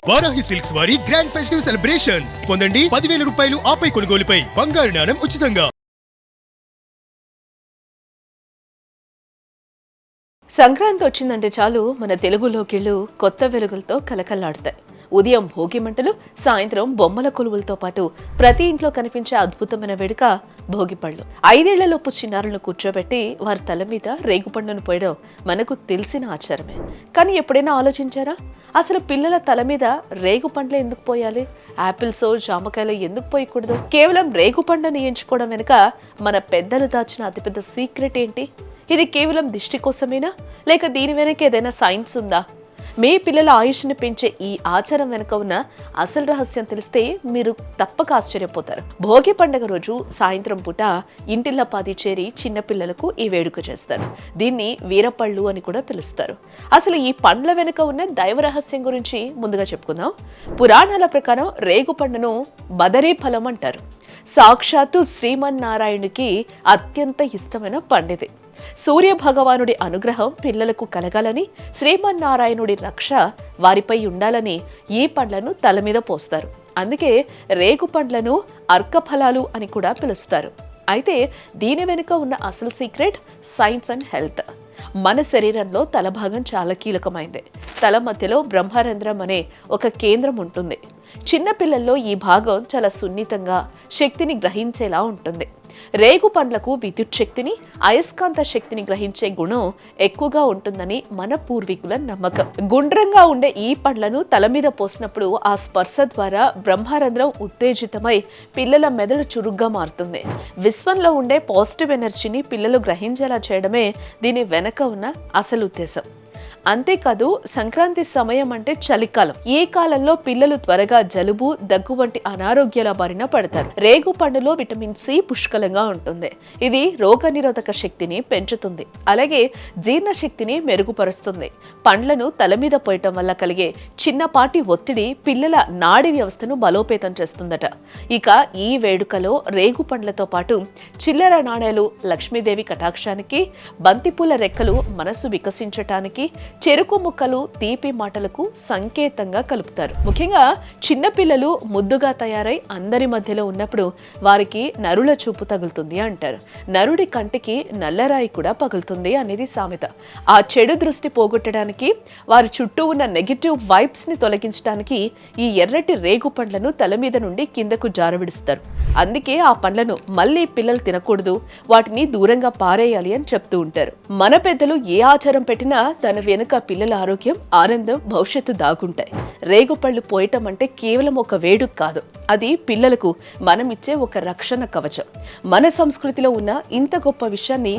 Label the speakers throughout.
Speaker 1: Varahi silks వారి grand festive celebrations పొందండి 10,000 రూపాయలు ఆపై కొనుగోలుపై బంగారు నాణెం ఉచితంగా.
Speaker 2: సంక్రాంతి వచ్చిందంటే చాలు మన తెలుగు లోకిళ్ళు కొత్త వెలుగులతో కలకల్లాడుతాయి. ఉదయం భోగి మంటలు, సాయంత్రం బొమ్మల కొలువులతో పాటు ప్రతి ఇంట్లో కనిపించే అద్భుతమైన వేడుక భోగిపళ్ళు. 5 ఏళ్లలోపు చిన్నారులను కూర్చోబెట్టి వారి తల మీద రేగుపండును పోయడం మనకు తెలిసిన ఆచారమే. కానీ ఎప్పుడైనా ఆలోచించారా, అసలు పిల్లల తల మీద రేగుపండ్లు ఎందుకు పోయాలి? యాపిల్సో జామకాయలు ఎందుకు పోయకూడదు? కేవలం రేగుపండుని ఎంచుకోవడం వెనుక మన పెద్దలు దాచిన అతిపెద్ద సీక్రెట్ ఏంటి? ఇది కేవలం దిష్టి కోసమేనా, లేక దీని వెనక ఏదైనా సైన్స్ ఉందా? మీ పిల్లల ఆయుష్ని పెంచే ఈ ఆచారం వెనుక ఉన్న అసలు రహస్యం తెలిస్తే మీరు తప్పక ఆశ్చర్యపోతారు. భోగి పండుగ రోజు సాయంత్రం పూట ఇంటిల్లపాది చేరి చిన్నపిల్లలకు ఈ వేడుక చేస్తారు. దీన్ని వీరపళ్ళు అని కూడా పిలుస్తారు. అసలు ఈ పండ్ల వెనుక ఉన్న దైవ రహస్యం గురించి ముందుగా చెప్పుకుందాం. పురాణాల ప్రకారం రేగు పండును బదరీ ఫలం అంటారు. సాక్షాత్తు శ్రీమన్నారాయణునికి అత్యంత ఇష్టమైన పండిది. సూర్య భగవానుడి అనుగ్రహం పిల్లలకు కలగాలని, శ్రీమన్నారాయణుడి రక్ష వారిపై ఉండాలని ఈ పండ్లను తల మీద పోస్తారు. అందుకే రేగు పండ్లను అర్కఫలాలు అని కూడా పిలుస్తారు. అయితే దీని వెనుక ఉన్న అసలు సీక్రెట్ సైన్స్ అండ్ హెల్త్. మన శరీరంలో తల భాగం చాలా కీలకమైంది. తల మధ్యలో బ్రహ్మరంధ్రం అనే ఒక కేంద్రం ఉంటుంది. చిన్నపిల్లల్లో ఈ భాగం చాలా సున్నితంగా శక్తిని గ్రహించేలా ఉంటుంది. రేగు పండ్లకు విద్యుత్ శక్తిని, అయస్కాంత శక్తిని గ్రహించే గుణం ఎక్కువగా ఉంటుందని మన పూర్వీకుల నమ్మకం. గుండ్రంగా ఉండే ఈ పండ్లను తల మీద పోసినప్పుడు ఆ స్పర్శ ద్వారా బ్రహ్మరంధ్రం ఉత్తేజితమై పిల్లల మెదడు చురుగ్గా మారుతుంది. విశ్వంలో ఉండే పాజిటివ్ ఎనర్జీని పిల్లలు గ్రహించేలా చేయడమే దీని వెనక ఉన్న అసలు ఉద్దేశం. అంతేకాదు, సంక్రాంతి సమయం అంటే చలికాలం. ఈ కాలంలో పిల్లలు త్వరగా జలుబు, దగ్గు వంటి అనారోగ్యాల బారిన పడతారు. రేగు పండులో విటమిన్ సి పుష్కలంగా ఉంటుంది. ఇది రోగనిరోధక శక్తిని పెంచుతుంది, అలాగే జీర్ణ శక్తిని మెరుగుపరుస్తుంది. పండ్లను తల మీద పోయటం వల్ల కలిగే చిన్నపాటి ఒత్తిడి పిల్లల నాడీ వ్యవస్థను బలోపేతం చేస్తుందట. ఇక ఈ వేడుకలో రేగు పండ్లతో పాటు చిల్లర నాణేలు లక్ష్మీదేవి కటాక్షానికి, బంతిపూల రెక్కలు మనసు వికసించటానికి, చెరుకు ముక్కలు తీపి మాటలకు సంకేతంగా కలుపుతారు. ముఖ్యంగా చిన్నపిల్లలు ముద్దుగా తయారై అందరి మధ్యలో ఉన్నప్పుడు వారికి నరుల చూపు తగులుతుంది అంటారు. నరుడి కంటికి నల్లరాయి కూడా పగులుతుంది అనేది సామెత. ఆ చెడు దృష్టి పోగొట్టడానికి, వారి చుట్టూ ఉన్న నెగిటివ్ వైబ్స్ ని తొలగించడానికి ఈ ఎర్రటి రేగు పండ్లను తల మీద నుండి కిందకు జారవిడుస్తారు. అందుకే ఆ పండ్లను మళ్ళీ పిల్లలు తినకూడదు, వాటిని దూరంగా పారేయాలి అని చెప్తూ ఉంటారు. మన పెద్దలు ఏ ఆచారం పెట్టినా తన వెనుక పిల్లల ఆరోగ్యం, ఆనందం, భవిష్యత్తు దాగుంటాయి. రేగుపళ్ళు పోయటం అంటే కేవలం ఒక వేడుక కాదు, అది పిల్లలకు మనం ఇచ్చే ఒక రక్షణ కవచం. మన సంస్కృతిలో ఉన్న ఇంత గొప్ప విషయాన్ని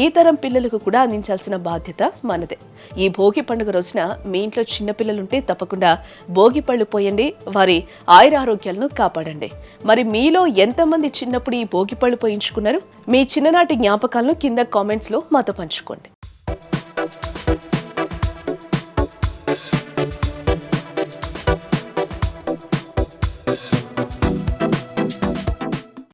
Speaker 2: ఈ తరం పిల్లలకు కూడా అందించాల్సిన బాధ్యత మనదే. ఈ భోగి పండుగ రోజున మీ ఇంట్లో చిన్నపిల్లలుంటే తప్పకుండా భోగి పళ్ళు పోయండి, వారి ఆయురారోగ్యాలను కాపాడండి. మరి మీలో ఎంతమంది చిన్నప్పుడు ఈ భోగి పళ్ళు పోయించుకున్నారు? మీ చిన్ననాటి జ్ఞాపకాలను కింద కామెంట్స్లో మాతో పంచుకోండి.